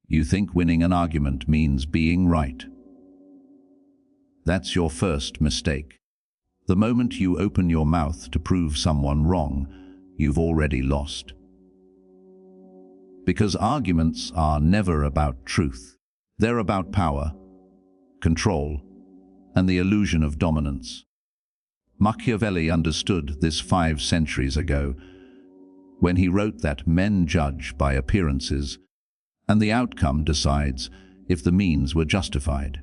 You think winning an argument means being right. That's your first mistake. The moment you open your mouth to prove someone wrong, you've already lost. Because arguments are never about truth. They're about power, control, and the illusion of dominance. Machiavelli understood this 5 centuries ago when he wrote that men judge by appearances, and the outcome decides if the means were justified.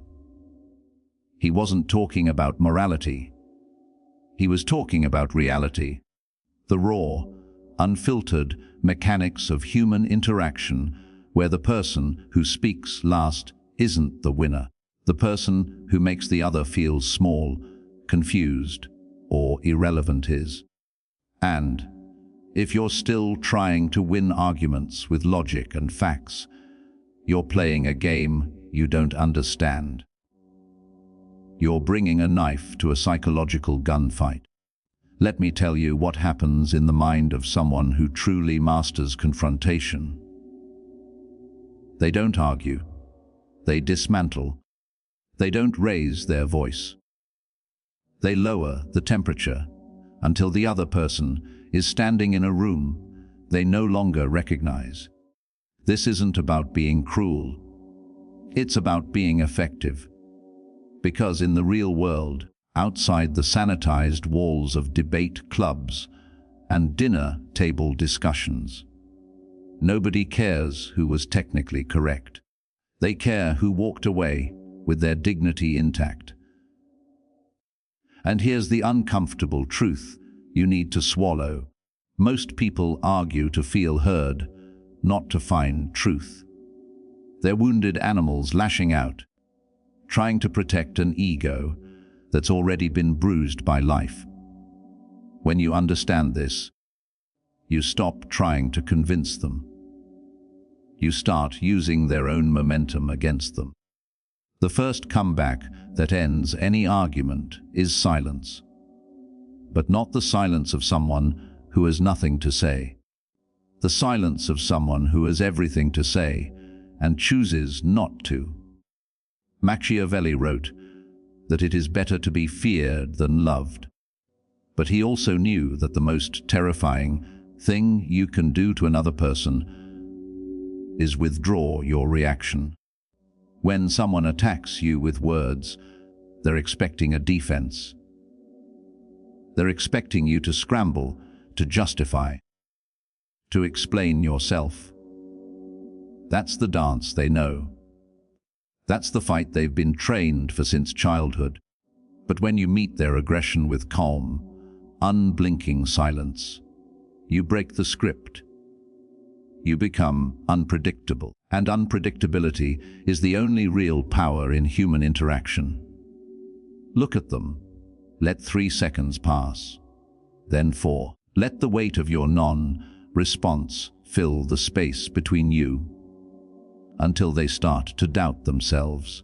He wasn't talking about morality. He was talking about reality, the raw, unfiltered mechanics of human interaction, where the person who speaks last isn't the winner. The person who makes the other feel small, confused, or irrelevant is. And if you're still trying to win arguments with logic and facts, you're playing a game you don't understand. You're bringing a knife to a psychological gunfight. Let me tell you what happens in the mind of someone who truly masters confrontation. They don't argue. They dismantle. They don't raise their voice. They lower the temperature until the other person is standing in a room they no longer recognize. This isn't about being cruel. It's about being effective. Because in the real world, outside the sanitized walls of debate clubs and dinner table discussions, nobody cares who was technically correct. They care who walked away with their dignity intact. And here's the uncomfortable truth you need to swallow. Most people argue to feel heard, not to find truth. They're wounded animals lashing out, trying to protect an ego that's already been bruised by life. When you understand this, you stop trying to convince them. You start using their own momentum against them. The first comeback that ends any argument is silence. But not the silence of someone who has nothing to say. The silence of someone who has everything to say and chooses not to. Machiavelli wrote that it is better to be feared than loved. But he also knew that the most terrifying thing you can do to another person is withdraw your reaction. When someone attacks you with words, they're expecting a defense. They're expecting you to scramble, to justify, to explain yourself. That's the dance they know. That's the fight they've been trained for since childhood. But when you meet their aggression with calm, unblinking silence, you break the script. You become unpredictable. And unpredictability is the only real power in human interaction. Look at them. Let 3 seconds pass. Then 4. Let the weight of your non-response fill the space between you until they start to doubt themselves.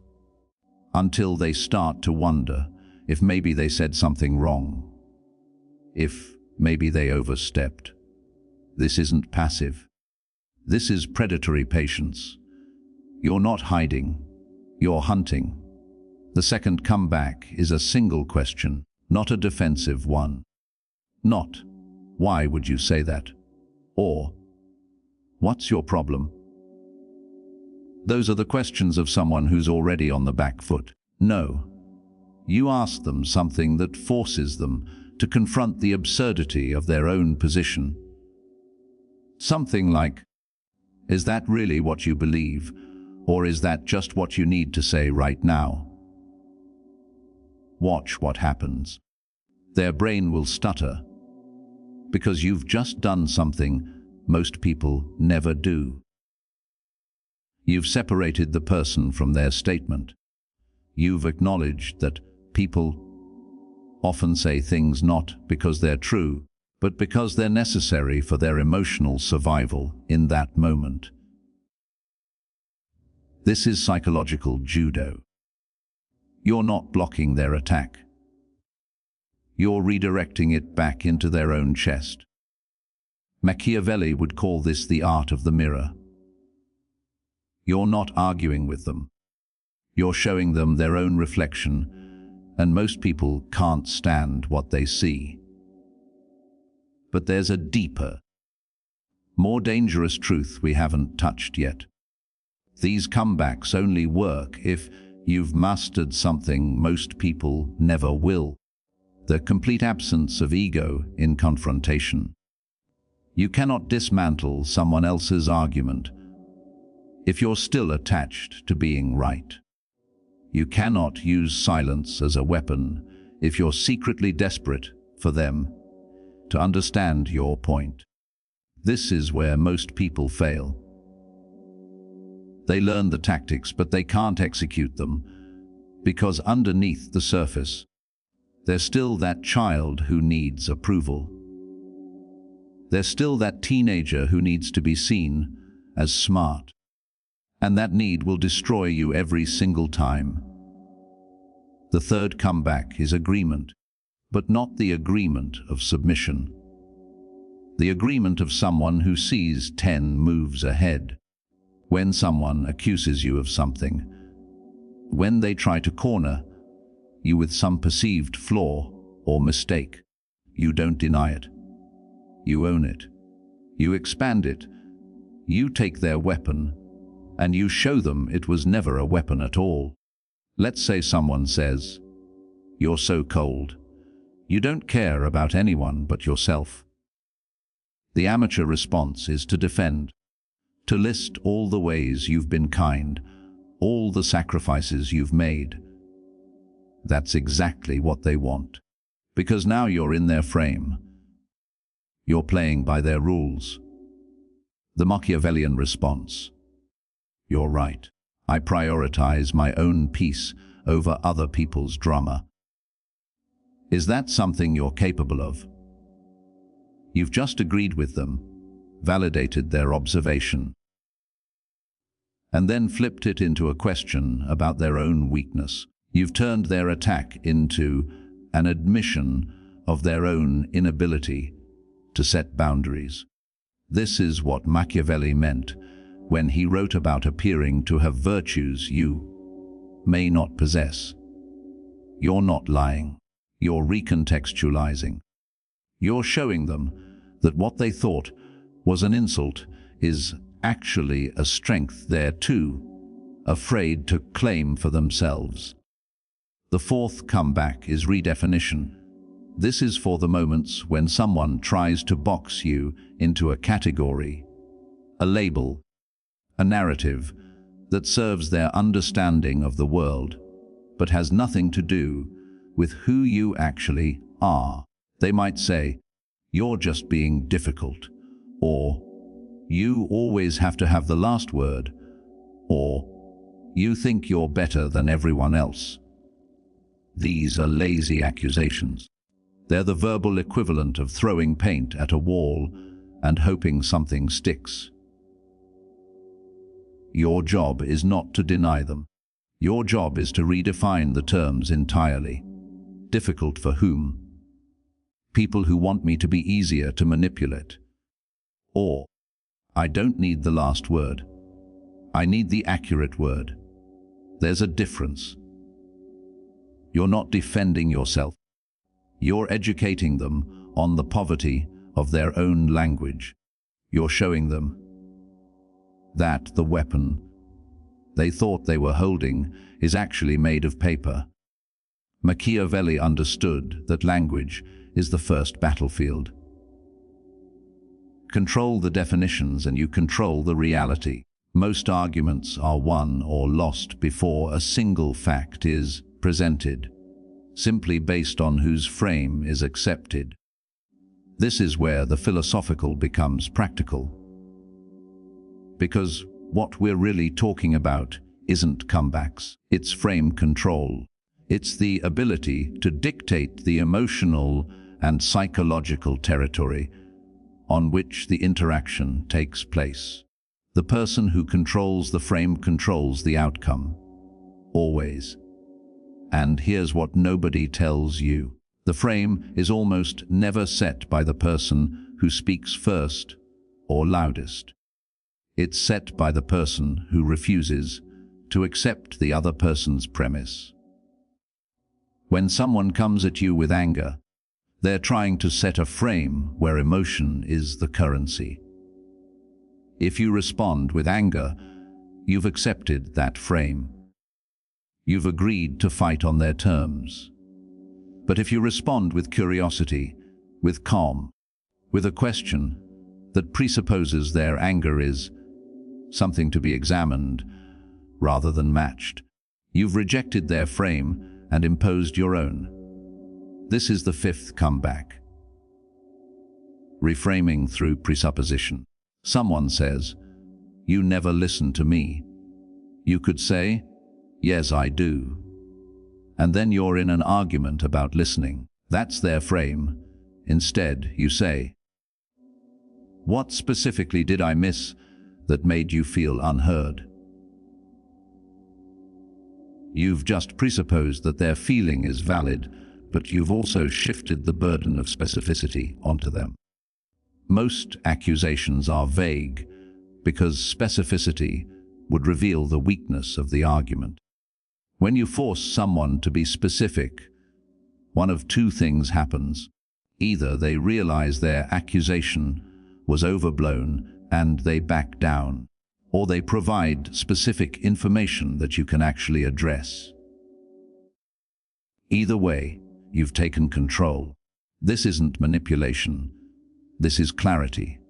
Until they start to wonder if maybe they said something wrong. If maybe they overstepped. This isn't passive. This is predatory patience. You're not hiding, you're hunting. The second comeback is a single question, not a defensive one. Not, why would you say that? Or, what's your problem? Those are the questions of someone who's already on the back foot. No. You ask them something that forces them to confront the absurdity of their own position. Something like, is that really what you believe, or is that just what you need to say right now? Watch what happens. Their brain will stutter, because you've just done something most people never do. You've separated the person from their statement. You've acknowledged that people often say things not because they're true, but because they're necessary for their emotional survival in that moment. This is psychological judo. You're not blocking their attack. You're redirecting it back into their own chest. Machiavelli would call this the art of the mirror. You're not arguing with them. You're showing them their own reflection, and most people can't stand what they see. But there's a deeper, more dangerous truth we haven't touched yet. These comebacks only work if you've mastered something most people never will: the complete absence of ego in confrontation. You cannot dismantle someone else's argument if you're still attached to being right. You cannot use silence as a weapon if you're secretly desperate for them to understand your point. This is where most people fail. They learn the tactics, but they can't execute them, because underneath the surface, there's still that child who needs approval. There's still that teenager who needs to be seen as smart, and that need will destroy you every single time. The third comeback is agreement, but not the agreement of submission. The agreement of someone who sees 10 moves ahead. When someone accuses you of something, when they try to corner you with some perceived flaw or mistake, you don't deny it. You own it. You expand it. You take their weapon, and you show them it was never a weapon at all. Let's say someone says, "You're so cold. You don't care about anyone but yourself." The amateur response is to defend, to list all the ways you've been kind, all the sacrifices you've made. That's exactly what they want, because now you're in their frame. You're playing by their rules. The Machiavellian response: "You're right. I prioritize my own peace over other people's drama." Is that something you're capable of? You've just agreed with them, validated their observation, and then flipped it into a question about their own weakness. You've turned their attack into an admission of their own inability to set boundaries. This is what Machiavelli meant when he wrote about appearing to have virtues you may not possess. You're not lying. You're recontextualizing. You're showing them that what they thought was an insult is actually a strength they're too afraid to claim for themselves. The fourth comeback is redefinition. This is for the moments when someone tries to box you into a category, a label, a narrative that serves their understanding of the world, but has nothing to do with who you actually are. They might say, "You're just being difficult," or "You always have to have the last word," or "You think you're better than everyone else." These are lazy accusations. They're the verbal equivalent of throwing paint at a wall and hoping something sticks. Your job is not to deny them. Your job is to redefine the terms entirely. Difficult for whom? People who want me to be easier to manipulate. Or, I don't need the last word. I need the accurate word. There's a difference. You're not defending yourself. You're educating them on the poverty of their own language. You're showing them that the weapon they thought they were holding is actually made of paper. Machiavelli understood that language is the first battlefield. Control the definitions and you control the reality. Most arguments are won or lost before a single fact is presented, simply based on whose frame is accepted. This is where the philosophical becomes practical. Because what we're really talking about isn't comebacks, it's frame control. It's the ability to dictate the emotional and psychological territory on which the interaction takes place. The person who controls the frame controls the outcome. Always. And here's what nobody tells you. The frame is almost never set by the person who speaks first or loudest. It's set by the person who refuses to accept the other person's premise. When someone comes at you with anger, they're trying to set a frame where emotion is the currency. If you respond with anger, you've accepted that frame. You've agreed to fight on their terms. But if you respond with curiosity, with calm, with a question that presupposes their anger is something to be examined rather than matched, you've rejected their frame and imposed your own. This is the fifth comeback. Reframing through presupposition. Someone says, "You never listen to me." You could say, "Yes, I do." And then you're in an argument about listening. That's their frame. Instead, you say, "What specifically did I miss that made you feel unheard?" You've just presupposed that their feeling is valid, but you've also shifted the burden of specificity onto them. Most accusations are vague because specificity would reveal the weakness of the argument. When you force someone to be specific, one of two things happens. Either they realize their accusation was overblown and they back down, or they provide specific information that you can actually address. Either way, you've taken control. This isn't manipulation. This is clarity.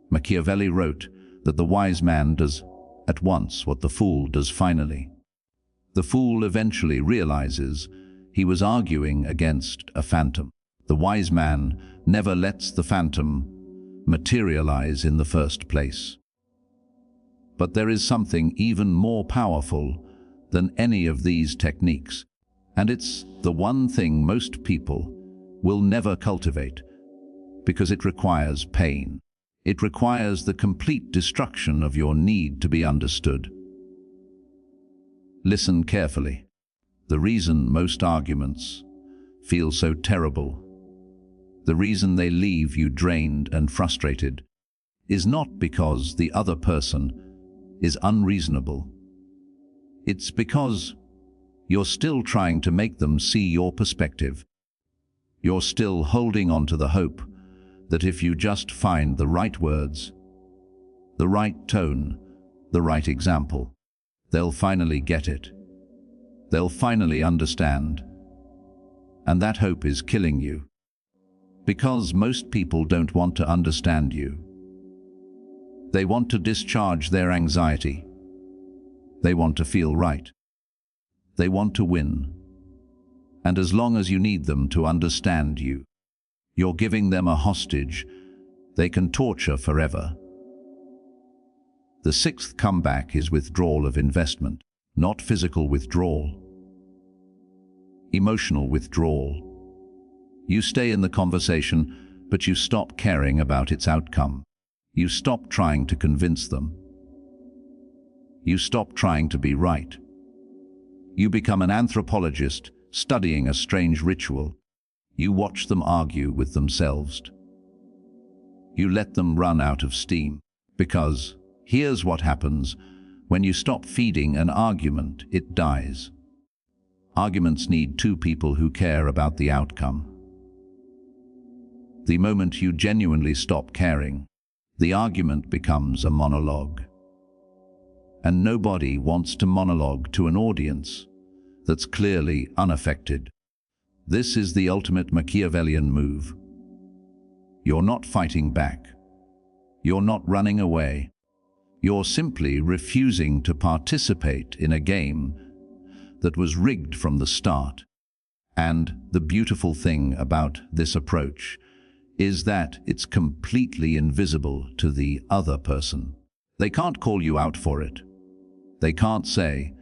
Machiavelli wrote that the wise man does at once what the fool does finally. The fool eventually realizes he was arguing against a phantom. The wise man never lets the phantom materialize in the first place. But there is something even more powerful than any of these techniques, and it's the one thing most people will never cultivate because it requires pain. It requires the complete destruction of your need to be understood. Listen carefully. The reason most arguments feel so terrible, the reason they leave you drained and frustrated, is not because the other person is unreasonable. It's because you're still trying to make them see your perspective. You're still holding on to the hope that if you just find the right words, the right tone, the right example, they'll finally get it. They'll finally understand. And that hope is killing you. Because most people don't want to understand you. They want to discharge their anxiety. They want to feel right. They want to win. And as long as you need them to understand you, you're giving them a hostage they can torture forever. The sixth comeback is withdrawal of investment, not physical withdrawal. Emotional withdrawal. You stay in the conversation, but you stop caring about its outcome. You stop trying to convince them. You stop trying to be right. You become an anthropologist studying a strange ritual. You watch them argue with themselves. You let them run out of steam. Because here's what happens when you stop feeding an argument, it dies. Arguments need two people who care about the outcome. The moment you genuinely stop caring, the argument becomes a monologue. And nobody wants to monologue to an audience that's clearly unaffected. This is the ultimate Machiavellian move. You're not fighting back. You're not running away. You're simply refusing to participate in a game that was rigged from the start. And the beautiful thing about this approach is that it's completely invisible to the other person. They can't call you out for it. They can't say,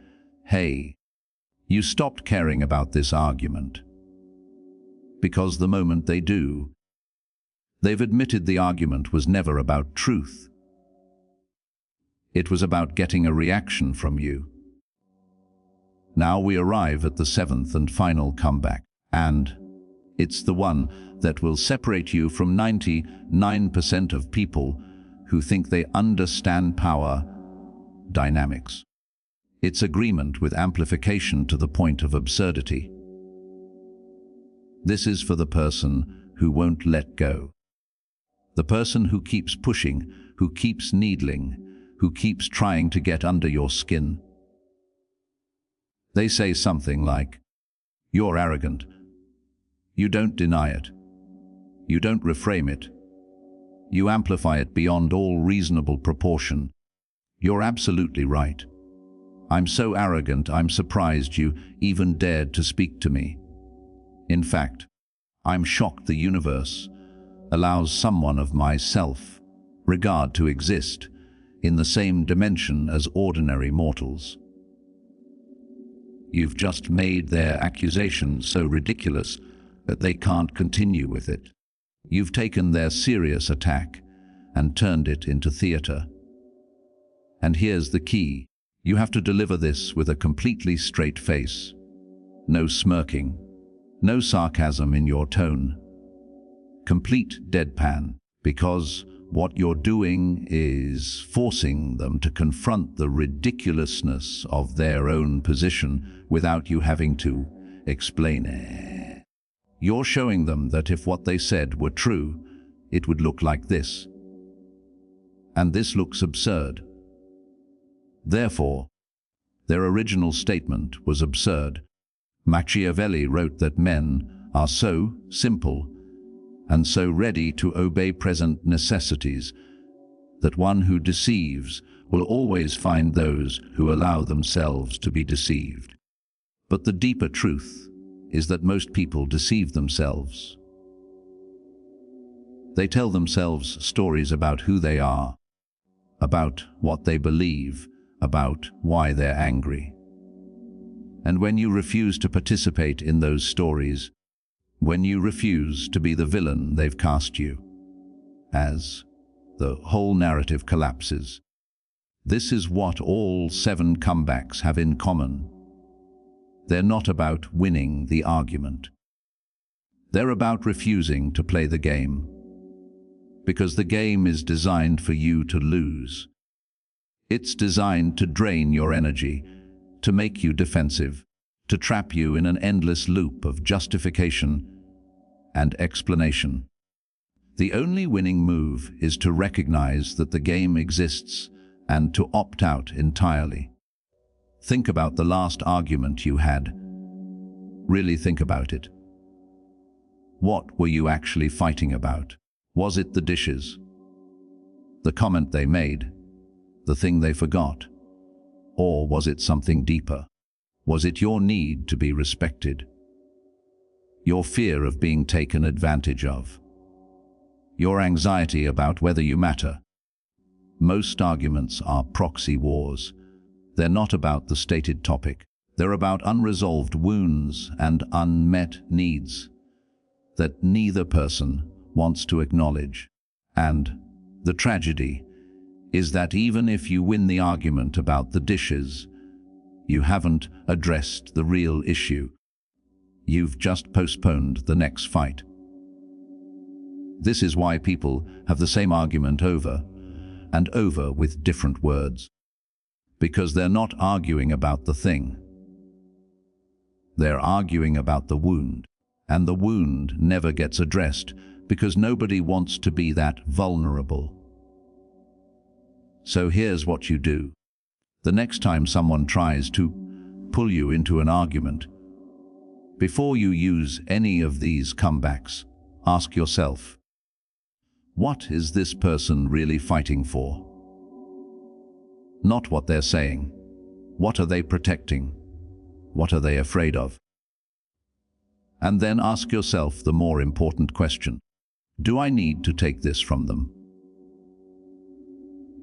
"Hey, you stopped caring about this argument." Because the moment they do, they've admitted the argument was never about truth. It was about getting a reaction from you. Now we arrive at the seventh and final comeback, and it's the one that will separate you from 99% of people who think they understand power dynamics. It's agreement with amplification to the point of absurdity. This is for the person who won't let go. The person who keeps pushing, who keeps needling, who keeps trying to get under your skin. They say something like, "You're arrogant. You don't deny it. You don't reframe it. You amplify it beyond all reasonable proportion. You're absolutely right. I'm so arrogant, I'm surprised you even dared to speak to me. In fact, I'm shocked the universe allows someone of my self-regard to exist in the same dimension as ordinary mortals." You've just made their accusation so ridiculous that they can't continue with it. You've taken their serious attack and turned it into theater. And here's the key. You have to deliver this with a completely straight face. No smirking, no sarcasm in your tone. Complete deadpan, because what you're doing is forcing them to confront the ridiculousness of their own position without you having to explain it. You're showing them that if what they said were true, it would look like this. And this looks absurd. Therefore, their original statement was absurd. Machiavelli wrote that men are so simple and so ready to obey present necessities that one who deceives will always find those who allow themselves to be deceived. But the deeper truth is that most people deceive themselves. They tell themselves stories about who they are, about what they believe, about why they're angry. And when you refuse to participate in those stories, when you refuse to be the villain they've cast you as, the whole narrative collapses. This is what all 7 comebacks have in common. They're not about winning the argument. They're about refusing to play the game, because the game is designed for you to lose. It's designed to drain your energy, to make you defensive, to trap you in an endless loop of justification and explanation. The only winning move is to recognize that the game exists and to opt out entirely. Think about the last argument you had. Really think about it. What were you actually fighting about? Was it the dishes? The comment they made? The thing they forgot? Or was it something deeper? Was it your need to be respected? Your fear of being taken advantage of? Your anxiety about whether you matter? Most arguments are proxy wars. They're not about the stated topic. They're about unresolved wounds and unmet needs that neither person wants to acknowledge. And the tragedy is that even if you win the argument about the dishes, you haven't addressed the real issue. You've just postponed the next fight. This is why people have the same argument over and over with different words. Because they're not arguing about the thing. They're arguing about the wound. And the wound never gets addressed because nobody wants to be that vulnerable. So here's what you do. The next time someone tries to pull you into an argument, before you use any of these comebacks, ask yourself, what is this person really fighting for? Not what they're saying. What are they protecting? What are they afraid of? And then ask yourself the more important question. Do I need to take this from them?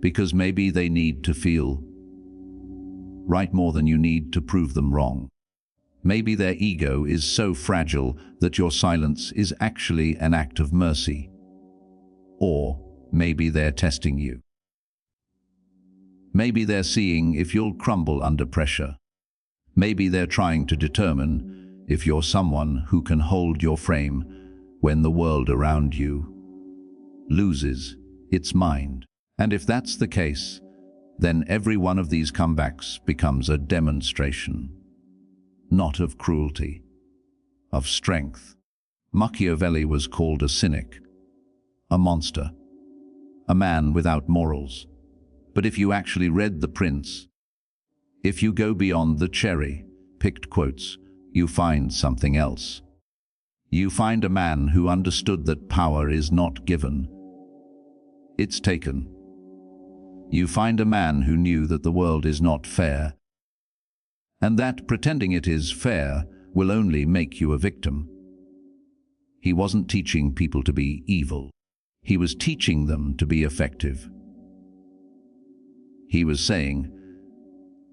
Because maybe they need to feel right more than you need to prove them wrong. Maybe their ego is so fragile that your silence is actually an act of mercy. Or maybe they're testing you. Maybe they're seeing if you'll crumble under pressure. Maybe they're trying to determine if you're someone who can hold your frame when the world around you loses its mind. And if that's the case, then every one of these comebacks becomes a demonstration, not of cruelty, of strength. Machiavelli was called a cynic, a monster, a man without morals. But if you actually read The Prince, if you go beyond the cherry-picked quotes, you find something else. You find a man who understood that power is not given, it's taken. You find a man who knew that the world is not fair, and that pretending it is fair will only make you a victim. He wasn't teaching people to be evil. He was teaching them to be effective. He was saying,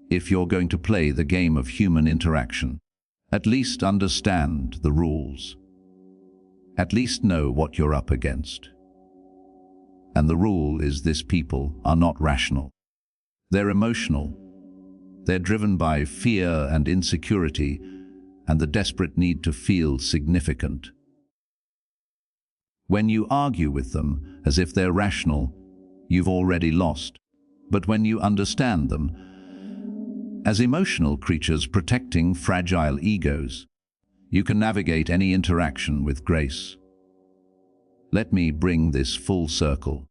if you're going to play the game of human interaction, at least understand the rules. At least know what you're up against. And the rule is this: people are not rational. They're emotional. They're driven by fear and insecurity and the desperate need to feel significant. When you argue with them as if they're rational, you've already lost. But when you understand them as emotional creatures protecting fragile egos, you can navigate any interaction with grace. Let me bring this full circle.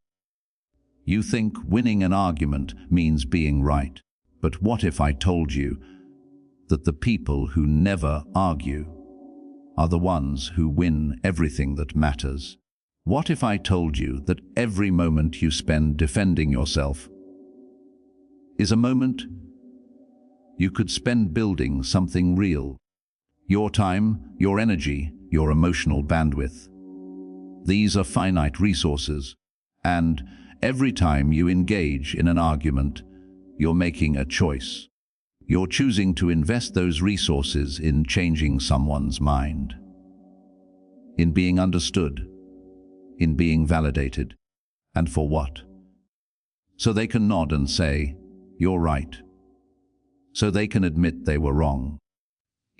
You think winning an argument means being right, but what if I told you that the people who never argue are the ones who win everything that matters? What if I told you that every moment you spend defending yourself is a moment you could spend building something real? Your time, your energy, your emotional bandwidth. These are finite resources, and every time you engage in an argument, you're making a choice. You're choosing to invest those resources in changing someone's mind, in being understood, in being validated. And for what? So they can nod and say, "You're right." So they can admit they were wrong.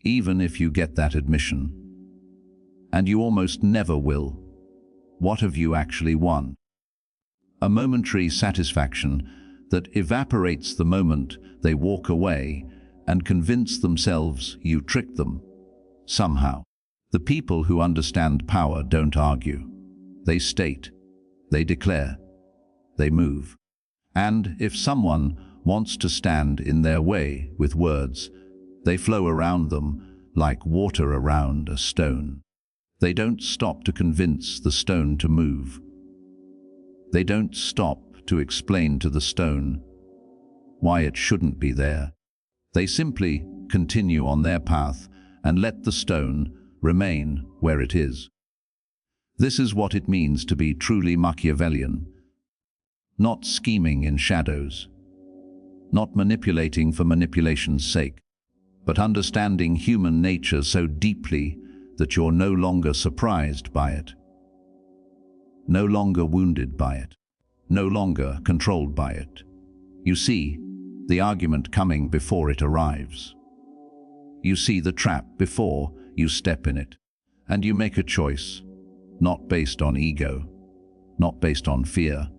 Even if you get that admission, and you almost never will, what have you actually won? A momentary satisfaction that evaporates the moment they walk away and convince themselves you tricked them. Somehow, the people who understand power don't argue. They state, they declare, they move. And if someone wants to stand in their way with words, they flow around them like water around a stone. They don't stop to convince the stone to move. They don't stop to explain to the stone why it shouldn't be there. They simply continue on their path and let the stone remain where it is. This is what it means to be truly Machiavellian. Not scheming in shadows, not manipulating for manipulation's sake, but understanding human nature so deeply that you're no longer surprised by it, no longer wounded by it, no longer controlled by it. You see the argument coming before it arrives. You see the trap before you step in it, and you make a choice, not based on ego, not based on fear,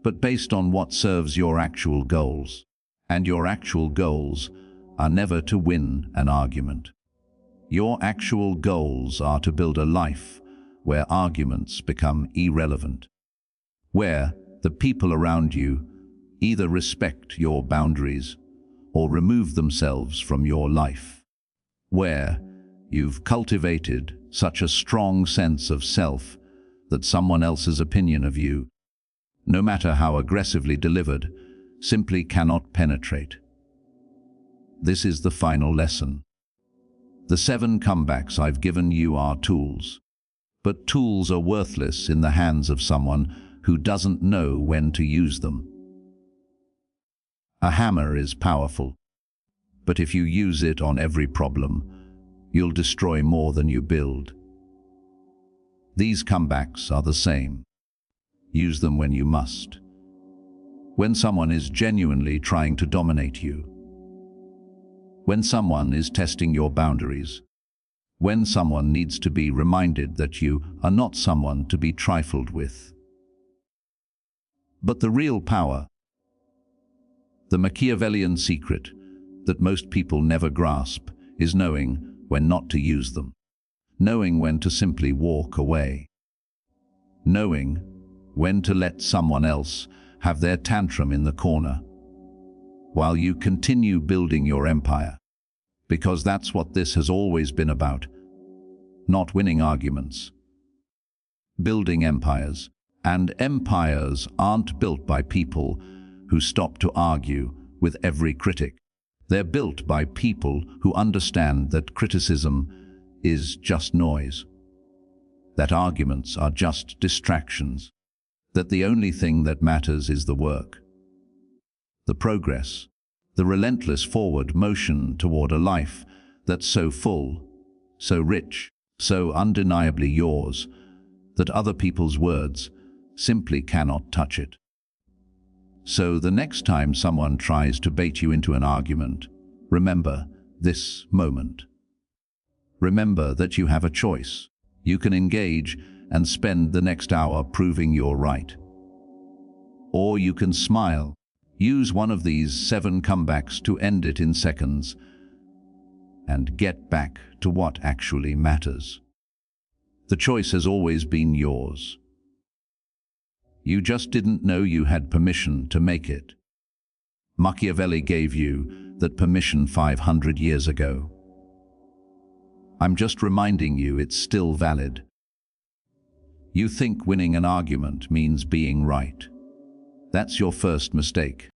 but based on what serves your actual goals. And your actual goals are never to win an argument. Your actual goals are to build a life where arguments become irrelevant, where the people around you either respect your boundaries or remove themselves from your life, where you've cultivated such a strong sense of self that someone else's opinion of you, no matter how aggressively delivered, simply cannot penetrate. This is the final lesson. The 7 comebacks I've given you are tools, but tools are worthless in the hands of someone who doesn't know when to use them. A hammer is powerful, but if you use it on every problem, you'll destroy more than you build. These comebacks are the same. Use them when you must. When someone is genuinely trying to dominate you. When someone is testing your boundaries. When someone needs to be reminded that you are not someone to be trifled with. But the real power, the Machiavellian secret that most people never grasp, is knowing when not to use them, knowing when to simply walk away, knowing when to let someone else have their tantrum in the corner, while you continue building your empire. Because that's what this has always been about. Not winning arguments, building empires. And empires aren't built by people who stop to argue with every critic. They're built by people who understand that criticism is just noise, that arguments are just distractions, that the only thing that matters is the work, the progress, the relentless forward motion toward a life that's so full, so rich, so undeniably yours, that other people's words simply cannot touch it. So the next time someone tries to bait you into an argument, remember this moment. Remember that you have a choice. You can engage and spend the next hour proving you're right. Or you can smile, use one of these 7 comebacks to end it in seconds, and get back to what actually matters. The choice has always been yours. You just didn't know you had permission to make it. Machiavelli gave you that permission 500 years ago. I'm just reminding you it's still valid. You think winning an argument means being right. That's your first mistake.